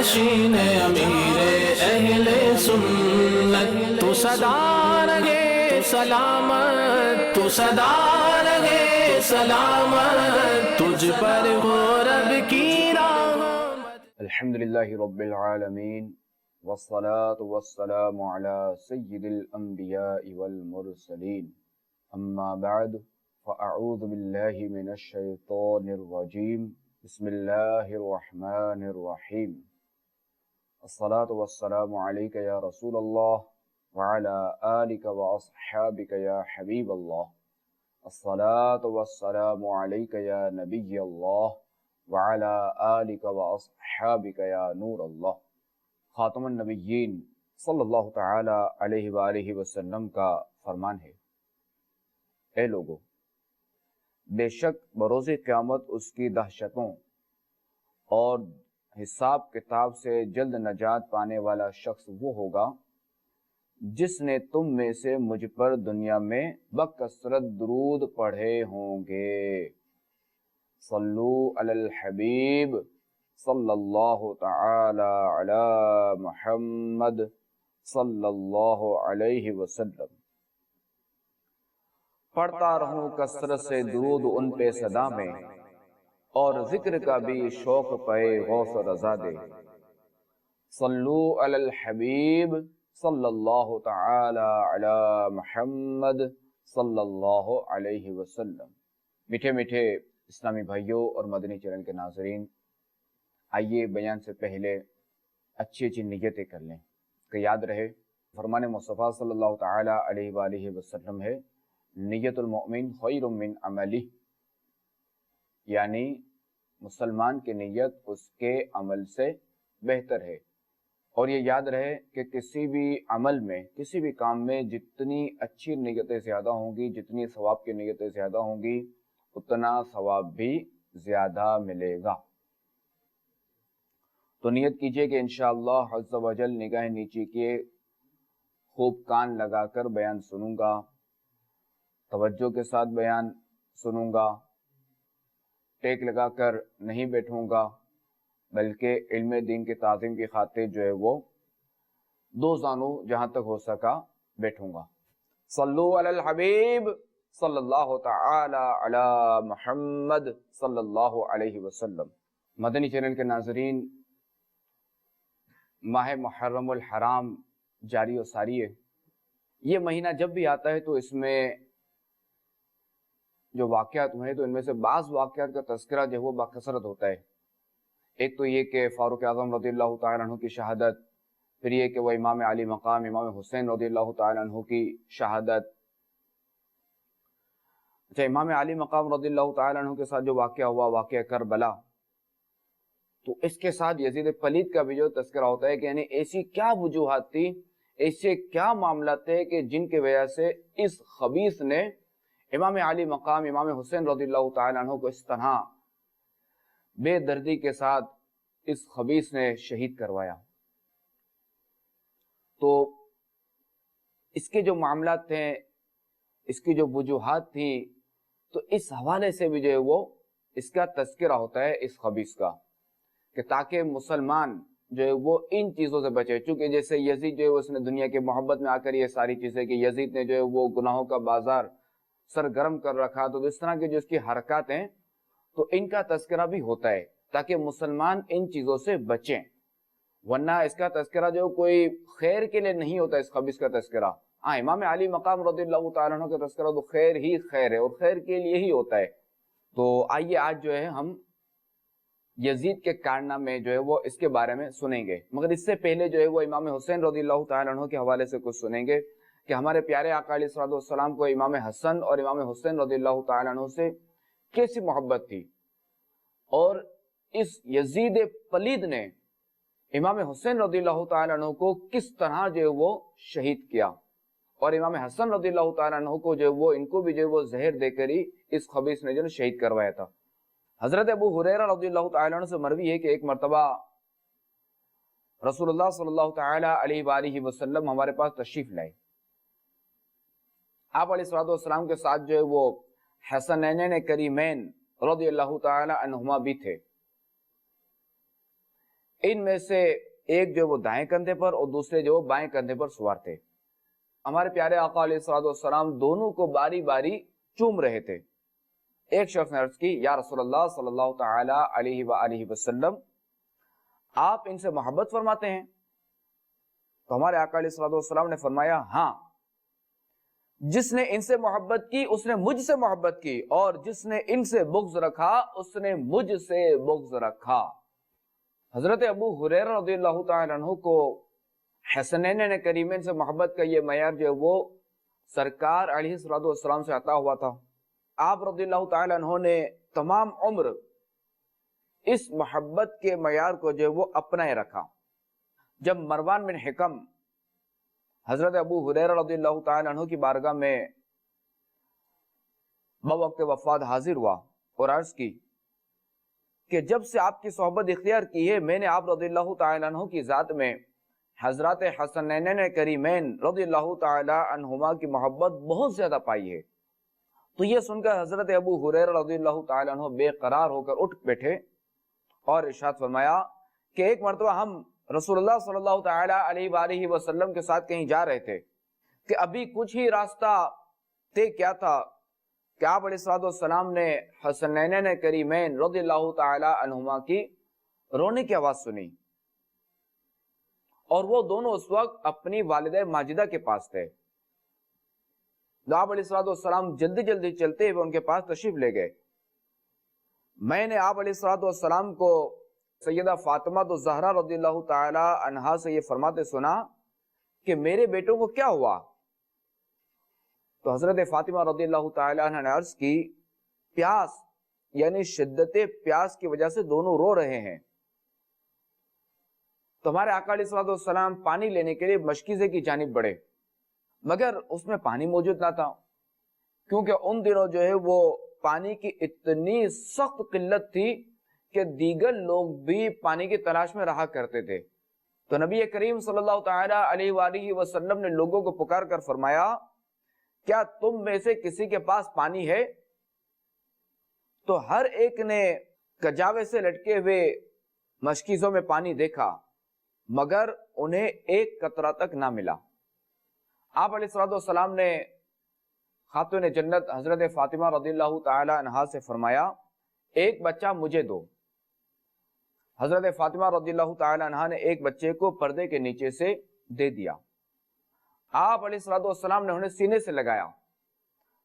نشین امیر اہل سنت، تو صدا رہے سلامت، تو صدا رہے سلامت، تجھ پر ہو رب کی رحمت۔ الحمدللہ رب العالمین والصلاة والسلام على سید الانبیاء والمرسلین، اما بعد فاعوذ باللہ من الشیطان الرجیم، بسم اللہ الرحمن الرحیم۔ الصلاة والسلام علیک یا رسول اللہ وعلى آلک واصحابک یا حبیب اللہ، الصلاة والسلام علیک یا نبی اللہ وعلى آلک واصحابک یا نور اللہ۔ خاتم النبیین صلی اللہ تعالی علیہ وآلہ وسلم کا فرمان ہے، اے لوگو، بے شک بروز قیامت اس کی دہشتوں اور حساب کتاب سے جلد نجات پانے والا شخص وہ ہوگا جس نے تم میں سے مجھ پر دنیا میں بکثرت درود پڑھے ہوں گے۔ صلو علی الحبیب صلی اللہ تعالی علی محمد صلی اللہ علیہ وسلم۔ پڑھتا رہوں کثرت سے درود ان پہ صدا میں، اور ذکر کا بھی شوق پائے غوث رضا دے۔ صلو علی الحبیب صلی اللہ تعالی علی محمد صلی اللہ علیہ وسلم۔ میٹھے میٹھے اسلامی بھائیوں اور مدنی چینل کے ناظرین، آئیے بیان سے پہلے اچھی اچھی نیتیں کر لیں کہ یاد رہے فرمان مصطفیٰ صلی اللہ تعالی علیہ وآلہ وسلم ہے، نیت المؤمن خیر من عملہ، یعنی مسلمان کی نیت اس کے عمل سے بہتر ہے۔ اور یہ یاد رہے کہ کسی بھی عمل میں، کسی بھی کام میں جتنی اچھی نیتیں زیادہ ہوں گی، جتنی ثواب کی نیتیں زیادہ ہوں گی، اتنا ثواب بھی زیادہ ملے گا۔ تو نیت کیجئے کہ انشاءاللہ عز و جل نگاہ نیچی کیے خوب کان لگا کر بیان سنوں گا، توجہ کے ساتھ بیان سنوں گا، ٹیک لگا کر نہیں بیٹھوں گا، بلکہ علم دین کی تعظیم کی خاطر جو ہے وہ دو زانوں جہاں تک ہو سکا بیٹھوں گا۔ صلو علی الحبیب صلی اللہ تعالی علی محمد صلی اللہ علیہ وسلم۔ مدنی چینل کے ناظرین، ماہ محرم الحرام جاری و ساری ہے۔ یہ مہینہ جب بھی آتا ہے تو اس میں جو واقعات ہوئے تو ان میں سے بعض واقعات کا تذکرہ جو ہے وہ بکثرت ہوتا ہے۔ ایک تو یہ کہ فاروق اعظم رضی اللہ تعالیٰ عنہ کی شہادت، پھر یہ کہ وہ امام علی مقام امام حسین رضی اللہ تعالیٰ عنہ کی شہادت۔ اچھا، امام علی مقام رضی اللہ تعالیٰ عنہ کے ساتھ جو واقعہ ہوا، واقعہ کربلا، تو اس کے ساتھ یزید پلید کا بھی جو تذکرہ ہوتا ہے کہ یعنی ایسی کیا وجوہات تھی، ایسے کیا معاملات تھے کہ جن کی وجہ سے اس خبیث نے امام علی مقام امام حسین رضی اللہ تعالیٰ عنہ کو اس طرح بے دردی کے ساتھ اس خبیث نے شہید کروایا۔ تو اس کے جو معاملات تھے، اس کی جو وجوہات تھی، تو اس حوالے سے بھی جو ہے وہ اس کا تذکرہ ہوتا ہے اس خبیث کا، کہ تاکہ مسلمان جو ہے وہ ان چیزوں سے بچے۔ چونکہ جیسے یزید جو ہے اس نے دنیا کے محبت میں آ کر یہ ساری چیزیں کہ یزید نے جو ہے وہ گناہوں کا بازار سرگرم کر رکھا، تو اس طرح کی جو اس کی حرکات ہیں تو ان کا تذکرہ بھی ہوتا ہے تاکہ مسلمان ان چیزوں سے بچیں، ورنہ اس کا تذکرہ جو کوئی خیر کے لیے نہیں ہوتا۔ اس خبیث کا تذکرہ، ہاں، امام علی مقام رضی اللہ تعالیٰ عنہ کا تذکرہ تو خیر ہی خیر ہے اور خیر کے لیے ہی ہوتا ہے۔ تو آئیے آج جو ہے ہم یزید کے کارنامے جو ہے وہ اس کے بارے میں سنیں گے، مگر اس سے پہلے جو ہے وہ امام حسین رضی اللہ تعالیٰ عنہ کے حوالے سے کچھ سنیں گے کہ ہمارے پیارے آقا علیہ الصلوۃ والسلام کو امام حسن اور امام حسین رضی اللہ تعالیٰ عنہ سے کیسی محبت تھی، اور اس یزید پلید نے امام حسین رضی اللہ تعالیٰ عنہ کو کس طرح جو ہے وہ شہید کیا، اور امام حسن رضی اللہ تعالیٰ عنہ کو جو ہے وہ ان کو بھی جو ہے وہ زہر دے کر ہی اس خبیث نے جو شہید کروایا تھا۔ حضرت ابو ہریرہ رضی اللہ تعالیٰ عنہ سے مروی ہے کہ ایک مرتبہ رسول اللہ صلی اللہ تعالی علیہ وآلہ وسلم ہمارے پاس تشریف لائے۔ آپ علیہ السلام کے ساتھ جو ہے وہ حسنین کریمین رضی اللہ تعالی عنہما بھی تھے۔ ان میں سے ایک جو وہ دائیں کندھے پر اور دوسرے جو بائیں کندھے پر سوار تھے. ہمارے پیارے آقا علیہ الصلوۃ والسلام دونوں کو باری باری چوم رہے تھے. ایک شخص نے عرض کی یا رسول اللہ صلی اللہ تعالی علیہ وآلہ وسلم آپ ان سے محبت فرماتے ہیں؟ تو ہمارے آقا علیہ الصلوۃ والسلام نے فرمایا ہاں، جس نے ان سے محبت کی اس نے مجھ سے محبت کی، اور جس نے ان سے بغض رکھا اس نے مجھ سے بغض رکھا. حضرت ابو ہریرہ رضی اللہ تعالی عنہ کو حسنین کریمین سے محبت کا یہ معیار جو ہے وہ سرکار علیہ الصلوۃ والسلام سے عطا ہوا تھا. آپ رضی اللہ تعالی عنہ نے تمام عمر اس محبت کے معیار کو جو ہے وہ اپنائے رکھا. جب مروان بن حکم حضرت ابو ہریرہ رضی اللہ تعالی عنہ کی بارگاہ میں بوقت وفات حاضر ہوا اور عرض کی کہ جب سے آپ کی صحبت اختیار کی ہے میں نے آپ رضی اللہ تعالی عنہ کی ذات میں حضرات حسنین کریمین رضی اللہ تعالی عنہما کی محبت بہت زیادہ پائی ہے. تو یہ سن کر حضرت ابو ہریرہ رضی اللہ تعالی عنہ بے قرار ہو کر اٹھ بیٹھے اور ارشاد فرمایا کہ ایک مرتبہ ہم رسول اللہ صلی اللہ تعالی علیہ وآلہ وسلم کے ساتھ کہیں جا رہے تھے کہ ابھی کچھ ہی راستہ طے کیا تھا کہ آپ علیہ الصلوۃ والسلام نے حسنین کریمین رضی اللہ تعالی عنہما کی رونے کی آواز سنی، اور وہ دونوں اس وقت اپنی والدہ ماجدہ کے پاس تھے. آپ علیہ الصلوۃ والسلام جلدی جلدی چلتے ہوئے ان کے پاس تشریف لے گئے. میں نے آپ علیہ الصلوۃ والسلام کو سیدہ فاطمہ الزہرا رضی اللہ تعالی عنہا سے یہ فرماتے سنا کہ میرے بیٹوں کو کیا ہوا؟ تو حضرت فاطمہ رضی اللہ تعالی عنہ نے عرض کی پیاس، یعنی شدت پیاس کی وجہ سے دونوں رو رہے ہیں. تو ہمارے آقا علیہ الصلوۃ والسلام پانی لینے کے لیے مشکیزے کی جانب بڑھے، مگر اس میں پانی موجود نہ تھا، کیونکہ ان دنوں جو ہے وہ پانی کی اتنی سخت قلت تھی کہ دیگر لوگ بھی پانی کی تلاش میں رہا کرتے تھے. تو نبی کریم صلی اللہ تعالی علیہ وآلہ وسلم نے لوگوں کو پکار کر فرمایا کیا تم میں سے کسی کے پاس پانی ہے؟ تو ہر ایک نے کجاوے سے لٹکے ہوئے مشکیزوں میں پانی دیکھا، مگر انہیں ایک قطرہ تک نہ ملا. آپ علیہ الصلوۃ والسلام نے خاتون جنت حضرت فاطمہ رضی اللہ تعالی عنہا سے فرمایا ایک بچہ مجھے دو. حضرت فاطمہ رضی اللہ تعالی عنہا نے ایک بچے کو پردے کے نیچے سے دے دیا. آپ علیہ الصلوۃ والسلام نے انہیں سینے سے لگایا،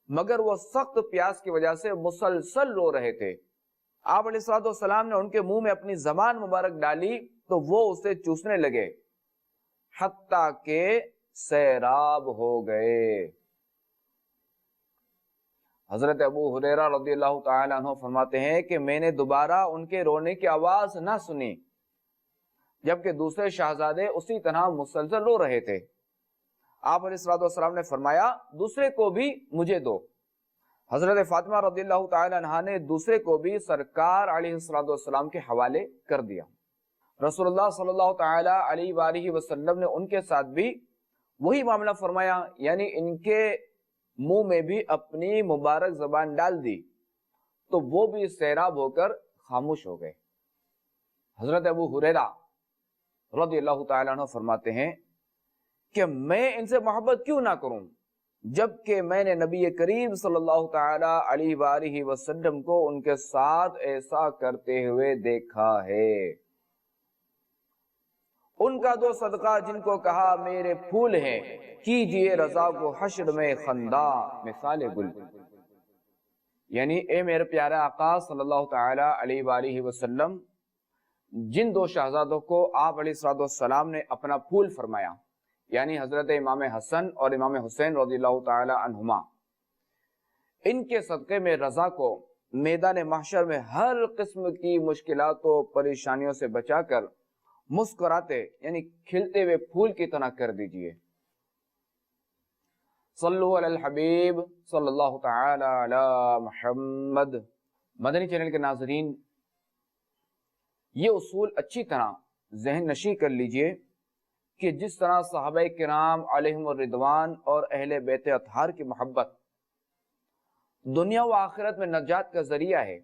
مگر وہ سخت پیاس کی وجہ سے مسلسل رو رہے تھے. آپ علیہ الصلوۃ والسلام نے ان کے منہ میں اپنی زبان مبارک ڈالی تو وہ اسے چوسنے لگے حتیٰ کہ سیراب ہو گئے. حضرت ابو ہریرہ رضی اللہ تعالی عنہ فرماتے ہیں کہ میں نے دوبارہ ان کے رونے کی آواز نہ سنی، جبکہ دوسرے شہزادے اسی طرح مسلسل رو رہے تھے. آپ علیہ الصلوۃ والسلام نے فرمایا دوسرے کو بھی مجھے دو. حضرت فاطمہ رضی اللہ تعالی عنہا نے دوسرے کو بھی سرکار علیہ الصلوۃ والسلام کے حوالے کر دیا. رسول اللہ صلی اللہ تعالی علیہ وآلہ وسلم نے ان کے ساتھ بھی وہی معاملہ فرمایا، یعنی ان کے منہ میں بھی اپنی مبارک زبان ڈال دی تو وہ بھی سیراب ہو کر خاموش ہو گئے. حضرت ابو ہریرہ رضی اللہ تعالی عنہ فرماتے ہیں کہ میں ان سے محبت کیوں نہ کروں جبکہ میں نے نبی کریم صلی اللہ تعالی علیہ وآلہ وسلم کو ان کے ساتھ ایسا کرتے ہوئے دیکھا ہے. ان کا دو صدقہ جن کو کہا میرے پھول ہیں کیجئے رضا کو حشر میں خندا مثال گل. یعنی اے میرے پیارے آقا صلی اللہ تعالی علیہ وآلہ وسلم جن دو شہزادوں کو آپ علیہ الصلوۃ والسلام نے اپنا پھول فرمایا، یعنی حضرت امام حسن اور امام حسین رضی اللہ تعالی عنہما، ان کے صدقے میں رضا کو میدان محشر میں ہر قسم کی مشکلات و پریشانیوں سے بچا کر مسکراتے یعنی کھلتے ہوئے پھول کی طرح کر دیجئے. صلو علی الحبیب صلی اللہ تعالی علی محمد. مدنی چینل کے ناظرین، یہ اصول اچھی طرح ذہن نشی کر لیجئے کہ جس طرح صحابہ کرام علیہم الرضوان اور اہل بیت اطہار کی محبت دنیا و آخرت میں نجات کا ذریعہ ہے،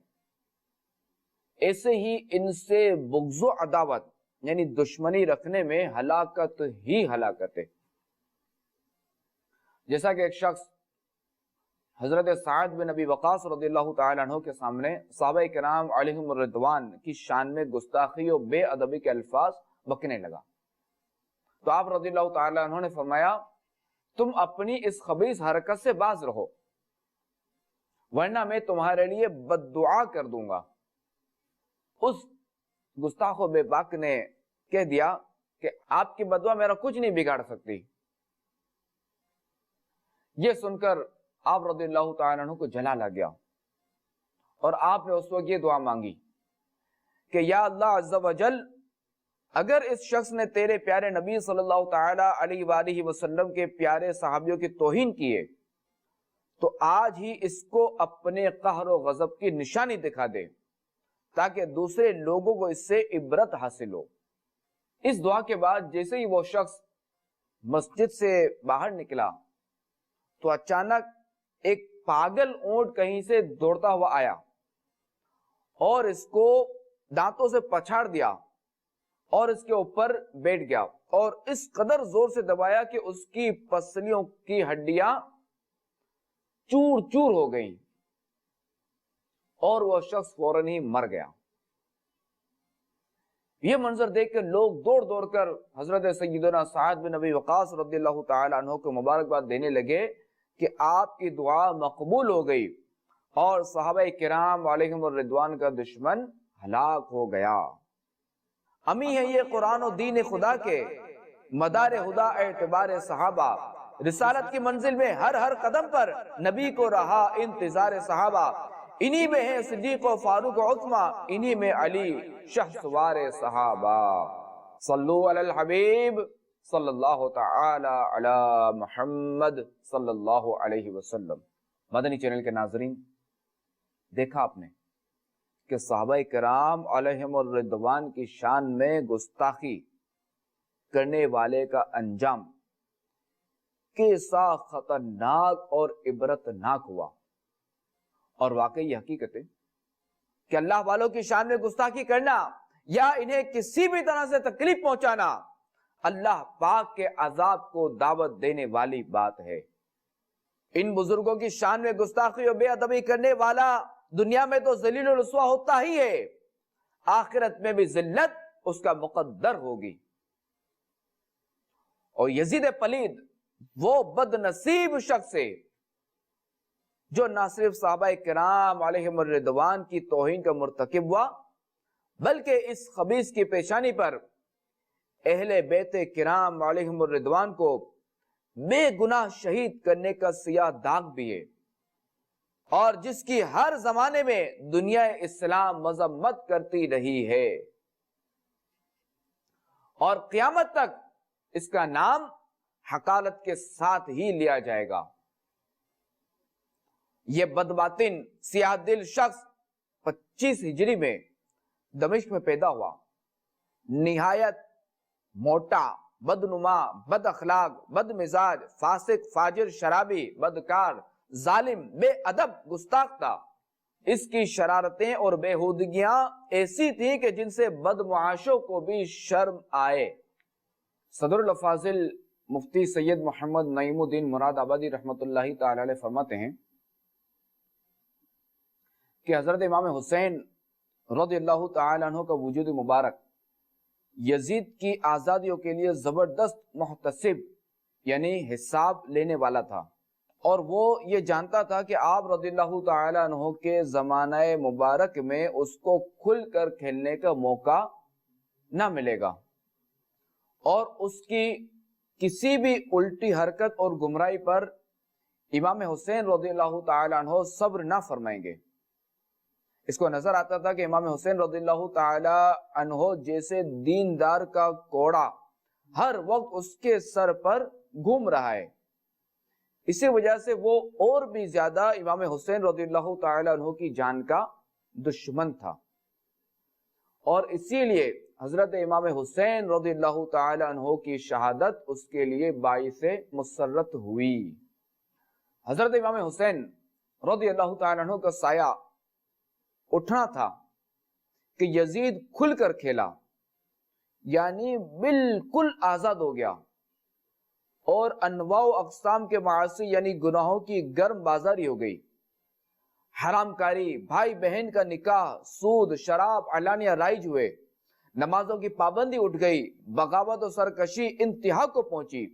ایسے ہی ان سے بغض و عداوت یعنی دشمنی رکھنے میں ہلاکت ہی ہلاکت ہے. جیسا کہ ایک شخص حضرت سعد بن ابی وقاص رضی اللہ تعالی عنہ کے سامنے صحابہ کرام علیہم الرضوان کی شان میں گستاخی اور بے ادبی کے الفاظ بکنے لگا تو آپ رضی اللہ تعالی عنہ نے فرمایا تم اپنی اس خبیث حرکت سے باز رہو ورنہ میں تمہارے لیے بد دعا کر دوں گا. اس گستاخ و بے باک نے کہہ دیا کہ آپ کی بد دعا میرا کچھ نہیں بگاڑ سکتی. یہ سن کر آپ رضی اللہ تعالیٰ عنہ کو جلال آ گیا اور آپ نے اس وقت یہ دعا مانگی کہ یا اللہ عز و جل اگر اس شخص نے تیرے پیارے نبی صلی اللہ تعالی علیہ وآلہ وسلم کے پیارے صحابیوں کی توہین کیے تو آج ہی اس کو اپنے قہر و غضب کی نشانی دکھا دے تاکہ دوسرے لوگوں کو اس سے عبرت حاصل ہو. اس دعا کے بعد جیسے ہی وہ شخص مسجد سے باہر نکلا تو اچانک ایک پاگل اونٹ کہیں سے دوڑتا ہوا آیا اور اس کو دانتوں سے پچھاڑ دیا اور اس کے اوپر بیٹھ گیا اور اس قدر زور سے دبایا کہ اس کی پسلیوں کی ہڈیاں چور چور ہو گئیں اور وہ شخص فوراً ہی مر گیا. یہ منظر دیکھ کر لوگ دوڑ دوڑ کر حضرت سیدنا سعد بن ابی وقاص رضی اللہ تعالی عنہ کو مبارکباد دینے لگے کہ آپ کی دعا مقبول ہو گئی اور صحابہ کرام علیہم الرضوان کا دشمن ہلاک ہو گیا. امی ہے یہ قرآن و دین خدا کے مدار خدا اعتبار صحابہ رسالت کی منزل میں ہر ہر قدم پر نبی کو رہا انتظار صحابہ انہی میں ہیں صدیق و فاروق و عثمان انہی میں علی شہسوار صحابہ. صلو علی الحبیب صلی اللہ تعالی علی محمد صلی اللہ علیہ وسلم. مدنی چینل کے ناظرین دیکھا آپ نے کہ صحابہ کرام علیہم الرضوان کی شان میں گستاخی کرنے والے کا انجام کیسا خطرناک اور عبرتناک ہوا. اور واقعی یہ حقیقت ہے کہ اللہ والوں کی شان میں گستاخی کرنا یا انہیں کسی بھی طرح سے تکلیف پہنچانا اللہ پاک کے عذاب کو دعوت دینے والی بات ہے. ان بزرگوں کی شان میں گستاخی اور بے ادبی کرنے والا دنیا میں تو ذلیل و رسوا ہوتا ہی ہے آخرت میں بھی ذلت اس کا مقدر ہوگی. اور یزید پلید وہ بد نصیب شخص ہے جو نہ صرف صحابہ کرام علیہم الرضوان کی توہین کا مرتکب ہوا بلکہ اس خبیث کی پیشانی پر اہل بیت کرام علیہم الرضوان کو بے گناہ شہید کرنے کا سیاہ داغ بھی ہے اور جس کی ہر زمانے میں دنیا اسلام مذمت کرتی رہی ہے اور قیامت تک اس کا نام حقارت کے ساتھ ہی لیا جائے گا. یہ بدباطن سیاہ دل شخص 25 ہجری میں دمشق میں پیدا ہوا. نہایت موٹا، بدنما، بد اخلاق، بد مزاج، فاسق، فاجر، شرابی، بدکار، ظالم، بے ادب، گستاخ تھا. اس کی شرارتیں اور بےہودگیاں ایسی تھیں کہ جن سے بد معاشوں کو بھی شرم آئے. صدر الافاضل مفتی سید محمد نعیم الدین مراد آبادی رحمت اللہ تعالی علیہ فرماتے ہیں کہ حضرت امام حسین رضی اللہ تعالی عنہ کا وجود مبارک یزید کی آزادیوں کے لیے زبردست محتسب یعنی حساب لینے والا تھا اور وہ یہ جانتا تھا کہ آپ رضی اللہ تعالی عنہ کے زمانہ مبارک میں اس کو کھل کر کھیلنے کا موقع نہ ملے گا اور اس کی کسی بھی الٹی حرکت اور گمراہی پر امام حسین رضی اللہ تعالی عنہ صبر نہ فرمائیں گے. اس کو نظر آتا تھا کہ امام حسین رضی اللہ تعالی عنہ جیسے دیندار کا کوڑا ہر وقت اس کے سر پر گھوم رہا ہے. اسی وجہ سے وہ اور بھی زیادہ امام حسین رضی اللہ تعالی عنہ کی جان کا دشمن تھا اور اسی لیے حضرت امام حسین رضی اللہ تعالی عنہ کی شہادت اس کے لیے باعث مسرت ہوئی. حضرت امام حسین رضی اللہ تعالی عنہ کا سایہ اٹھنا تھا کہ یزید کھل کر کھیلا. یعنی بالکل آزاد ہو گیا، اور انواع و اقسام کے معاصی یعنی گناہوں کی گرم بازاری ہو گئی، حرام کاری، بھائی بہن کا نکاح، سود، شراب علانیہ رائج ہوئے، نمازوں کی پابندی اٹھ گئی، بغاوت و سرکشی انتہا کو پہنچی۔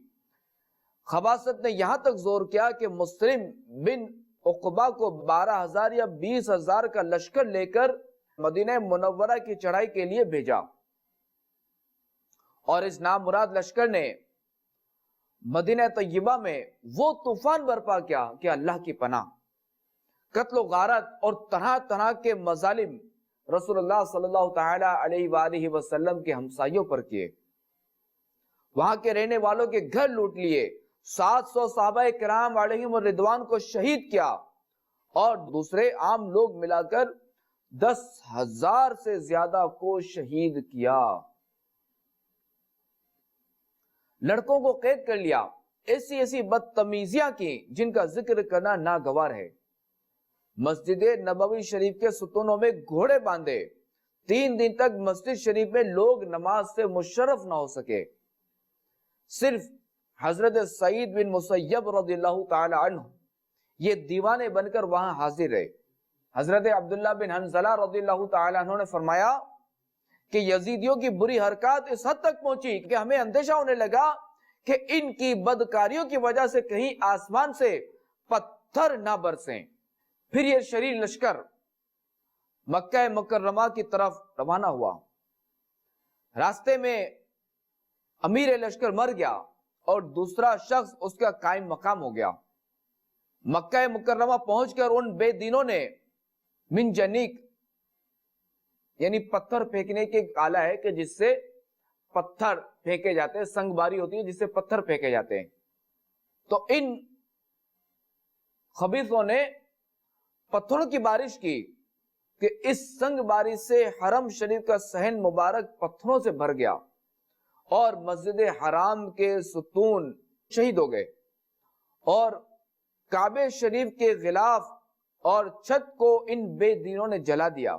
خباثت نے یہاں تک زور کیا کہ مسلم بن عقبہ کو 12,000 یا 20,000 کا لشکر لے کر مدینہ منورہ کی چڑھائی کے لیے بھیجا، اور اس نامراد لشکر نے مدینہ طیبہ میں وہ طوفان برپا کیا کہ اللہ کی پناہ، قتل و غارت اور طرح طرح کے مظالم رسول اللہ صلی اللہ تعالی علیہ وآلہ وسلم کے ہمسائیوں پر کیے، وہاں کے رہنے والوں کے گھر لوٹ لیے، 700 صحابہ کرام علیہم الرضوان کو شہید کیا، اور دوسرے عام لوگ ملا کر 10,000 سے زیادہ کو شہید کیا۔ لڑکوں کو قید کر لیا، ایسی بدتمیزیاں کی جن کا ذکر کرنا ناگوار ہے۔ مسجد نبوی شریف کے ستونوں میں گھوڑے باندھے، 3 دن تک مسجد شریف میں لوگ نماز سے مشرف نہ ہو سکے، صرف حضرت سعید بن مسیب رضی اللہ تعالی عنہ یہ دیوانے بن کر وہاں حاضر رہے۔ حضرت عبداللہ بن حنظلہ رضی اللہ تعالی عنہ نے فرمایا کہ یزیدیوں کی بری حرکات اس حد تک پہنچی کہ ہمیں اندیشہ ہونے لگا کہ ان کی بدکاریوں کی وجہ سے کہیں آسمان سے پتھر نہ برسیں۔ پھر یہ شریر لشکر مکہ مکرمہ کی طرف روانہ ہوا، راستے میں امیر لشکر مر گیا اور دوسرا شخص اس کا قائم مقام ہو گیا۔ مکہ مکرمہ پہنچ کر ان بے دینوں نے منجنیق یعنی پتھر پھینکنے کی ایک آلہ ہے کہ جس سے پتھر پھینکے جاتے ہیں، سنگ باری ہوتی ہے جس سے پتھر پھینکے جاتے ہیں، تو ان خبیثوں نے پتھروں کی بارش کی کہ اس سنگ باری سے حرم شریف کا صحن مبارک پتھروں سے بھر گیا، اور مسجد حرام کے ستون شہید ہو گئے، اور کعبہ شریف کے غلاف اور چھت کو ان بے دینوں نے جلا دیا،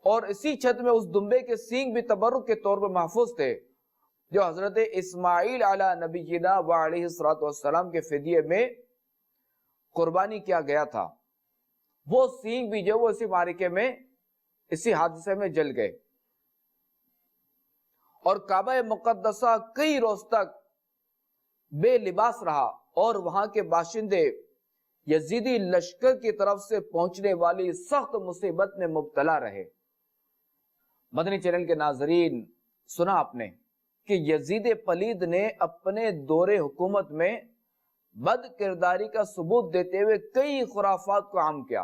اور اسی چھت میں اس دمبے کے سینگ بھی تبرک کے طور پر محفوظ تھے جو حضرت اسماعیل علی نبینا و علیہ السلام کے فدیے میں قربانی کیا گیا تھا۔ وہ سینگ بھی جو وہ اسی معرکے میں اسی حادثے میں جل گئے، اور کعبہ مقدسہ کئی روز تک بے لباس رہا، اور وہاں کے باشندے یزیدی لشکر کی طرف سے پہنچنے والی سخت مصیبت میں مبتلا رہے۔ مدنی چینل کے ناظرین، سنا آپ نے کہ یزید پلید نے اپنے دور حکومت میں بد کرداری کا ثبوت دیتے ہوئے کئی خرافات کو عام کیا،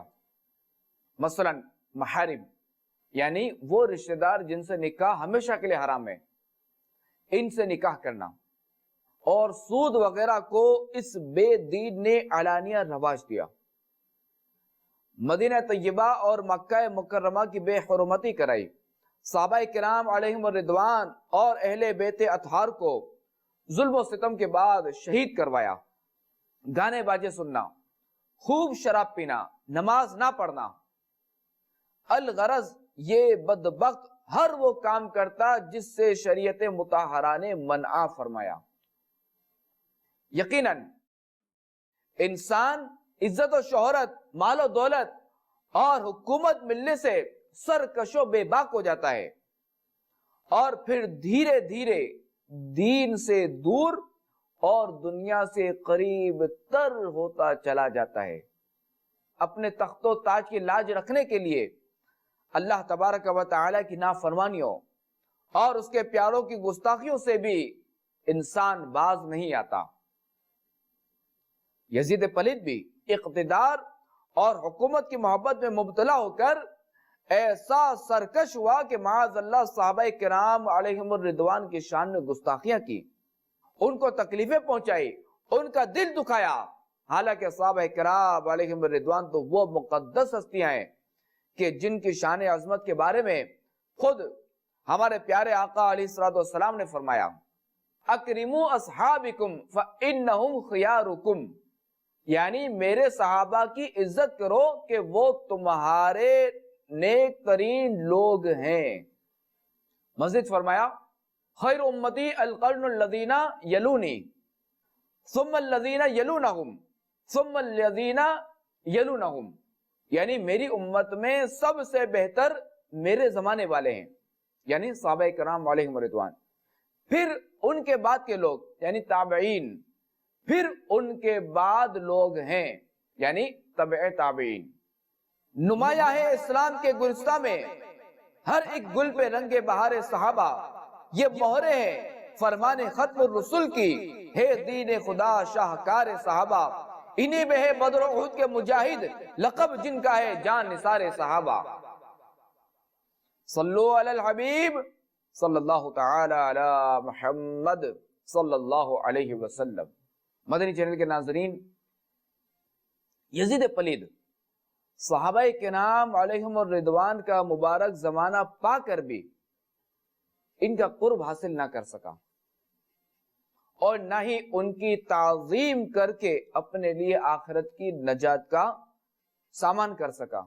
مثلا محارم یعنی وہ رشتہ دار جن سے نکاح ہمیشہ کے لیے حرام ہے، ان سے نکاح کرنا، اور سود وغیرہ کو اس بے دین نے علانیہ رواج دیا۔ مدینہ طیبہ اور مکہ مکرمہ کی بے حرمتی کرائی، صحابہ کرام علیہم الرضوان اور اہل بیت اطہار کو ظلم و ستم کے بعد شہید کروایا، گانے باجے سننا، خوب شراب پینا، نماز نہ پڑھنا، الغرض یہ بدبخت ہر وہ کام کرتا جس سے شریعت مطہرہ نے منع فرمایا۔ یقیناً انسان عزت و شہرت، مال و دولت اور حکومت ملنے سے سرکش و بے باک ہو جاتا ہے، اور پھر دھیرے دھیرے دین سے دور اور دنیا سے قریب تر ہوتا چلا جاتا ہے۔ اپنے تخت و تاج کی لاج رکھنے کے لیے اللہ تبارک و تعالی کی نافرمانیوں اور اس کے پیاروں کی گستاخیوں سے بھی انسان باز نہیں آتا۔ یزید پلید بھی اقتدار اور حکومت کی محبت میں مبتلا ہو کر ایسا سرکش ہوا کہ معاذ اللہ صحابہ کرام علیہم الرضوان کی شان میں گستاخیاں کی، ان کو تکلیفیں پہنچائی، ان کا دل دکھایا، حالانکہ صحابہ کرام علیہم الرضوان تو وہ مقدس ہستیاں ہیں کہ جن کی شان عظمت کے بارے میں خود ہمارے پیارے آقا علیہ السلام نے فرمایا، اکرموا اصحابکم فانہم خیارکم، یعنی میرے صحابہ کی عزت کرو کہ وہ تمہارے نیک ترین لوگ ہیں۔ مزید فرمایا خیر امتی القرن الذین یلونی ثم الذین یلونہم ثم الذین یلونہم، یعنی میری امت میں سب سے بہتر میرے زمانے والے ہیں، یعنی صحابہ کرام علیہم رضوان، پھر ان کے بعد کے لوگ یعنی تابعین، پھر ان کے بعد لوگ ہیں یعنی تبع تابعین۔ نمایاں ہے اسلام کے گلستہ میں ہر ایک گل پہ رنگ بہار صحابہ، یہ مہرے ہیں فرمان ختم الرسل کی، ہے دین خدا شاہکار صحابہ، انہی میں ہے بدر و احد کے مجاہد، لقب جن کا ہے جان نثار صحابہ۔ صلو علی الحبیب صلی اللہ تعالی علی محمد صلی اللہ علیہ وسلم۔ مدنی چینل کے ناظرین، یزید پلید صحابہ کرام علیہم الرضوان کا مبارک زمانہ پا کر بھی ان کا قرب حاصل نہ کر سکا، اور نہ ہی ان کی تعظیم کر کے اپنے لیے آخرت کی نجات کا سامان کر سکا،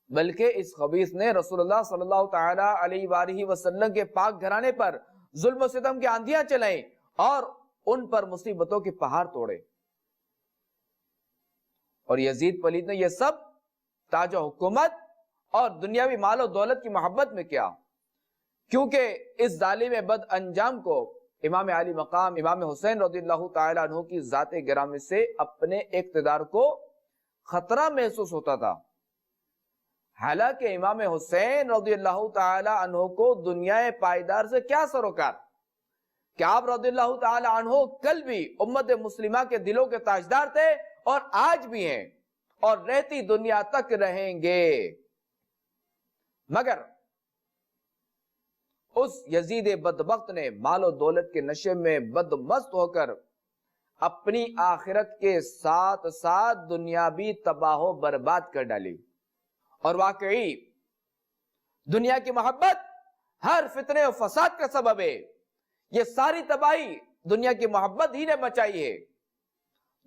بلکہ اس خبیث نے رسول اللہ صلی اللہ تعالی علیہ وآلہ وسلم کے پاک گھرانے پر ظلم و ستم کی آندھیاں چلائیں اور ان پر مصیبتوں کے پہاڑ توڑے۔ اور یزید پلید نے یہ سب تاج و حکومت اور دنیاوی مال و دولت کی محبت میں کیا، کیونکہ اس ظالم بد انجام کو امام علی مقام امام حسین رضی اللہ تعالی عنہ کی ذات گرامی سے اپنے اقتدار کو خطرہ محسوس ہوتا تھا، حالانکہ امام حسین رضی اللہ تعالی عنہ کو دنیا پائیدار سے کیا سروکار کہ آپ رضی اللہ تعالی عنہ کل بھی امت مسلمہ کے دلوں کے تاجدار تھے اور آج بھی ہیں اور رہتی دنیا تک رہیں گے، مگر اس یزید بدبخت نے مال و دولت کے نشے میں بدمست ہو کر اپنی آخرت کے ساتھ ساتھ دنیا بھی تباہ و برباد کر ڈالی۔ اور واقعی دنیا کی محبت ہر فتنے و فساد کا سبب ہے، یہ ساری تباہی دنیا کی محبت ہی نے مچائی ہے۔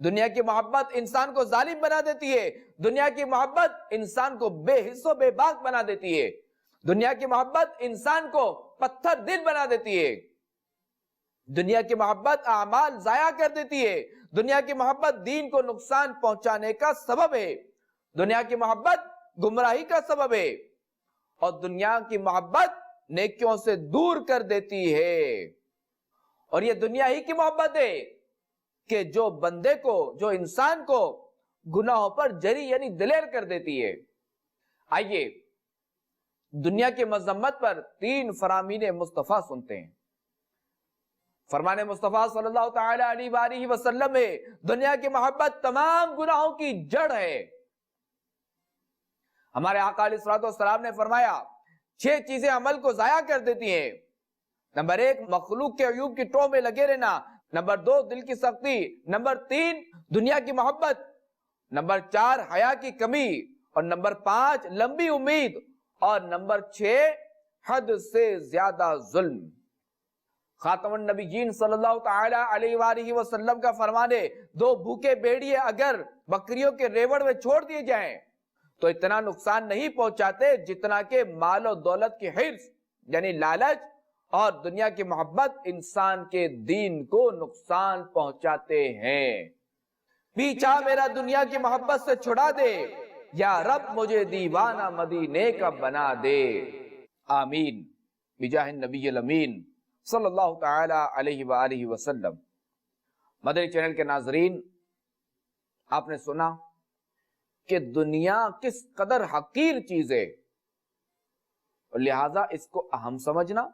دنیا کی محبت انسان کو ظالم بنا دیتی ہے، دنیا کی محبت انسان کو بے حس و بے باک بنا دیتی ہے، دنیا کی محبت انسان کو پتھر دل بنا دیتی ہے، دنیا کی محبت اعمال ضائع کر دیتی ہے، دنیا کی محبت دین کو نقصان پہنچانے کا سبب ہے، دنیا کی محبت گمراہی کا سبب ہے، اور دنیا کی محبت نیکیوں سے دور کر دیتی ہے۔ اور یہ دنیا ہی کی محبت ہے کہ جو بندے کو، جو انسان کو گناہوں پر جری یعنی دلیر کر دیتی ہے۔ آئیے دنیا کی مذمت پر 3 فرامین مصطفیٰ سنتے ہیں۔ فرمان مصطفیٰ صلی اللہ تعالی علیہ وآلہ وسلم ہے دنیا کی محبت تمام گناہوں کی جڑ ہے۔ ہمارے آقا علیہ السلام نے فرمایا 6 چیزیں عمل کو ضائع کر دیتی ہیں۔ نمبر 1 مخلوق کے عیوب کی ٹو میں لگے رہنا، نمبر 2 دل کی سختی، نمبر 3 دنیا کی محبت، نمبر 4 حیا کی کمی، اور نمبر 5 لمبی امید، اور نمبر 6 حد سے زیادہ ظلم۔ خاتم النبیین صلی اللہ تعالی علیہ وآلہ وسلم کا فرمان ہے 2 بھوکے بھیڑیے اگر بکریوں کے ریوڑ میں چھوڑ دیے جائیں تو اتنا نقصان نہیں پہنچاتے جتنا کہ مال و دولت کی حرص یعنی لالچ اور دنیا کی محبت انسان کے دین کو نقصان پہنچاتے ہیں۔ پیچھا میرا دنیا کی محبت سے چھڑا دے، یا رب مجھے دیوانہ مدینے کا بنا دے، آمین بجاہ النبی الامین صلی اللہ تعالی علیہ وآلہ وسلم۔ مدنی چینل کے ناظرین، آپ نے سنا کہ دنیا کس قدر حقیر چیز ہے، اور لہٰذا اس کو اہم سمجھنا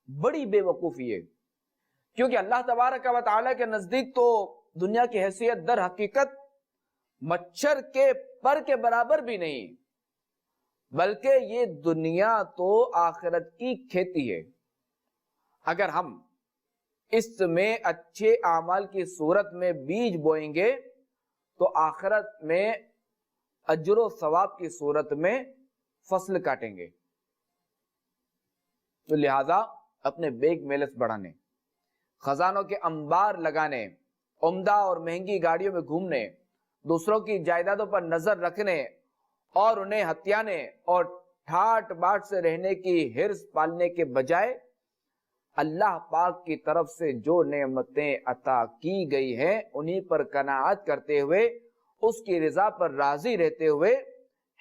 بڑی بے وقوفی ہے، کیونکہ اللہ تبارک و تعالی کے نزدیک تو دنیا کی حیثیت در حقیقت مچھر کے پر کے برابر بھی نہیں، بلکہ یہ دنیا تو آخرت کی کھیتی ہے۔ اگر ہم اس میں اچھے اعمال کی صورت میں بیج بوئیں گے تو آخرت میں اجر و ثواب کی صورت میں فصل کاٹیں گے۔ تو لہذا اپنے بیگ بیلنس بڑھانے، خزانوں کے انبار لگانے، عمدہ اور مہنگی گاڑیوں میں گھومنے، دوسروں کی جائیدادوں پر نظر رکھنے اور انہیں ہتھیانے اور ٹھاٹ باٹ سے رہنے کی حرص پالنے کے بجائے اللہ پاک کی طرف سے جو نعمتیں عطا کی گئی ہیں انہی پر قناعت کرتے ہوئے اس کی رضا پر راضی رہتے ہوئے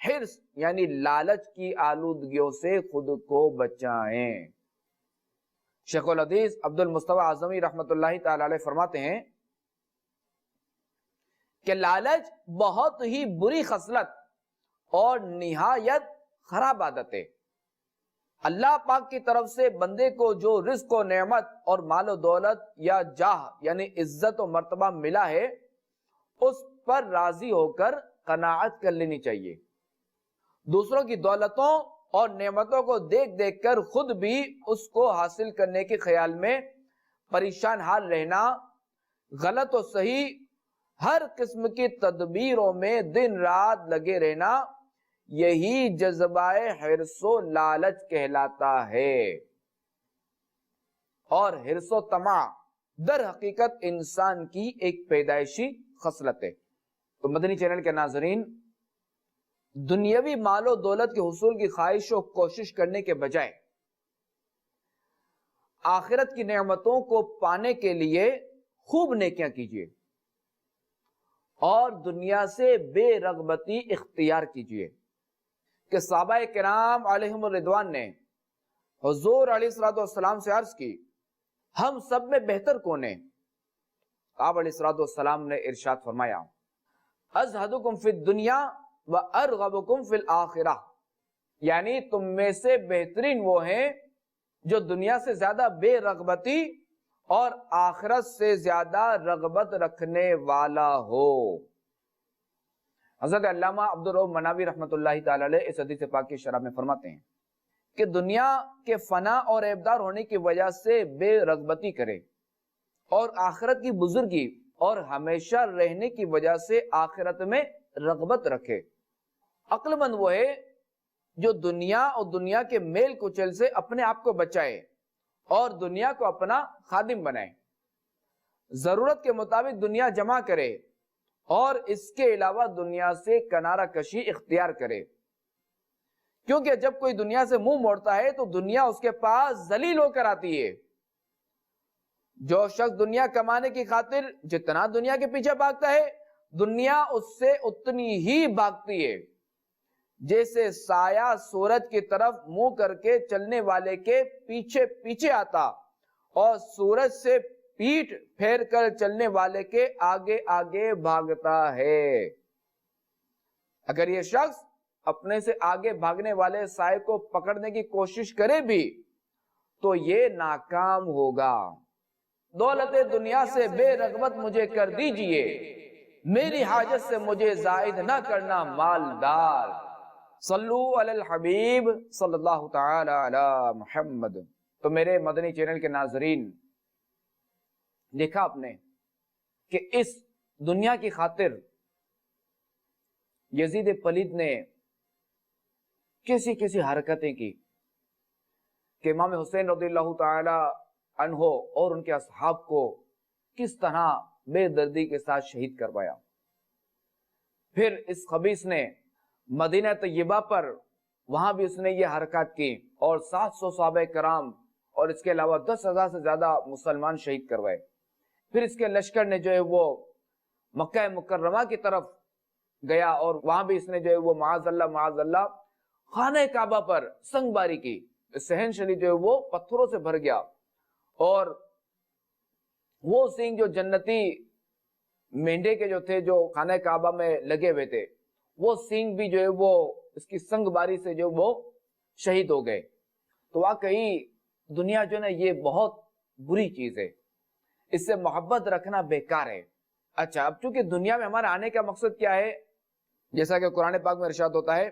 حرص یعنی لالچ کی آلودگیوں سے خود کو بچائیں۔ شیخ الحدیث عبد المصطفیٰ اعظمی رحمۃ اللہ تعالی علیہ فرماتے ہیں کہ لالچ بہت ہی بری خصلت اور نہایت خراب عادت ہے۔ اللہ پاک کی طرف سے بندے کو جو رزق و نعمت اور مال و دولت یا جاہ یعنی عزت و مرتبہ ملا ہے اس پر راضی ہو کر قناعت کر لینی چاہیے۔ دوسروں کی دولتوں اور نعمتوں کو دیکھ دیکھ کر خود بھی اس کو حاصل کرنے کے خیال میں پریشان حال رہنا، غلط و صحیح ہر قسم کی تدبیروں میں دن رات لگے رہنا، یہی جذبہ حرص و لالچ کہلاتا ہے۔ اور حرص و طمع در حقیقت انسان کی ایک پیدائشی خصلت ہے۔ تو مدنی چینل کے ناظرین، دنیاوی مال و دولت کے حصول کی خواہش و کوشش کرنے کے بجائے آخرت کی نعمتوں کو پانے کے لیے خوب نیکیاں کیجیے اور دنیا سے بے رغبتی اختیار کیجیے۔ کہ صحابہ کرام علیہم الرضوان نے حضور علیہ الصلوۃ والسلام سے عرض کی ہم سب میں بہتر کون ہے؟ آپ علیہ الصلوۃ والسلام نے ارشاد فرمایا ازہدکم فی الدنیا وارغبکم فی الآخرہ، یعنی تم میں سے بہترین وہ ہیں جو دنیا سے زیادہ بے رغبتی اور آخرت سے زیادہ رغبت رکھنے والا ہو۔ حضرت علامہ عبدالرؤف مناوی رحمۃ اللہ تعالی علیہ اس حدیث پاک کی شرح میں فرماتے ہیں کہ دنیا کے فنا اور عیبدار ہونے کی وجہ سے بے رغبتی کرے اور آخرت کی بزرگی اور ہمیشہ رہنے کی وجہ سے آخرت میں رغبت رکھے۔ عقل مند وہ ہے جو دنیا اور دنیا کے میل کچل سے اپنے آپ کو بچائے اور دنیا کو اپنا خادم بنائے، ضرورت کے مطابق دنیا جمع کرے اور اس کے علاوہ دنیا سے کنارہ کشی اختیار کرے، کیونکہ جب کوئی دنیا سے منہ موڑتا ہے تو دنیا اس کے پاس ذلیل ہو کر آتی ہے۔ جو شخص دنیا کمانے کی خاطر جتنا دنیا کے پیچھے بھاگتا ہے دنیا اس سے اتنی ہی بھاگتی ہے، جیسے سایہ سورج کی طرف منہ کر کے چلنے والے کے پیچھے پیچھے آتا اور سورج سے پیٹھ پھیر کر چلنے والے کے آگے آگے بھاگتا ہے۔ اگر یہ شخص اپنے سے آگے بھاگنے والے سائے کو پکڑنے کی کوشش کرے بھی تو یہ ناکام ہوگا۔ دولت دنیا سے بے رغبت مجھے کر دیجئے، میری حاجت سے مجھے زائد نہ کرنا مالدار۔ صلو علی الحبیب صلی اللہ تعالی علی محمد۔ تو میرے مدنی چینل کے ناظرین، دیکھا آپ نے کہ اس دنیا کی خاطر یزید پلید نے کیسی کیسی حرکتیں کی کہ امام حسین رضی اللہ تعالی عنہ اور ان کے اصحاب کو کس طرح بے دردی کے ساتھ شہید کروایا۔ پھر اس خبیث نے مدینہ طیبہ پر وہاں بھی اس نے یہ حرکات کی اور 700 صحابہ کرام اور اس کے علاوہ 10,000 سے زیادہ مسلمان شہید کروائے۔ پھر اس کے لشکر نے جو ہے وہ مکہ مکرمہ کی طرف گیا اور وہاں بھی اس نے جو ہے وہ معاذ اللہ خانہ کعبہ پر سنگ باری کی۔ صحن شریف جو ہے وہ پتھروں سے بھر گیا اور وہ سینگ جو جنتی مینڈے کے جو تھے جو خانہ کعبہ میں لگے ہوئے تھے وہ سینگ بھی جو ہے وہ اس کی سنگ باری سے جو وہ شہید ہو گئے۔ تو واقعی دنیا جو ہے نا یہ بہت بری چیز ہے، اس سے محبت رکھنا بیکار ہے۔ اچھا، اب چونکہ دنیا میں ہمارا آنے کا مقصد کیا ہے، جیسا کہ قرآن پاک میں ارشاد ہوتا ہے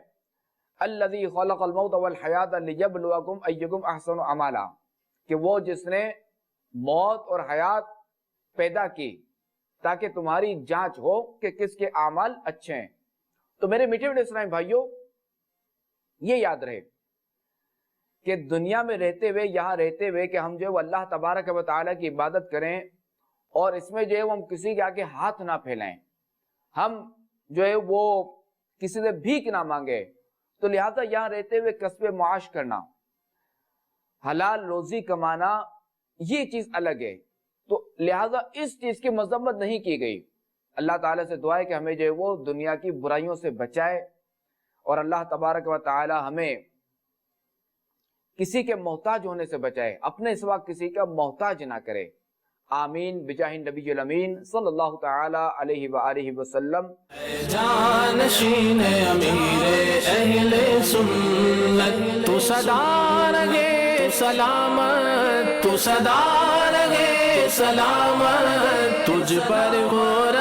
الذی خلق الموت والحیات لیبلوکم ایکم احسن عملا، کہ وہ جس نے موت اور حیات پیدا کی تاکہ تمہاری جانچ ہو کہ کس کے اعمال اچھے ہیں۔ تو میرے میٹھے میٹھے اسلامی بھائیوں، یہ یاد رہے کہ دنیا میں رہتے ہوئے، یہاں رہتے ہوئے کہ ہم جو ہے وہ اللہ تبارک و تعالیٰ کی عبادت کریں اور اس میں جو ہے وہ ہم کسی کے آگے ہاتھ نہ پھیلائیں، ہم جو ہے وہ کسی سے بھیک نہ مانگے۔ تو لہٰذا یہاں رہتے ہوئے کسب معاش کرنا، حلال روزی کمانا یہ چیز الگ ہے، تو لہٰذا اس چیز کی مذمت نہیں کی گئی۔ اللہ تعالیٰ سے دعا ہے کہ ہمیں جو ہے وہ دنیا کی برائیوں سے بچائے، اور اللہ تبارک و تعالی ہمیں کسی کے محتاج ہونے سے بچائے، اپنے سوا کسی کا محتاج نہ کرے۔ آمین بجاہ نبی الامین صلی اللہ تعالی علیہ وآلہ وسلم۔ جانشین امیر اہل سنت تو صدا رہے سلامت، تو صدا رہے سلامت، تجھ پر ہو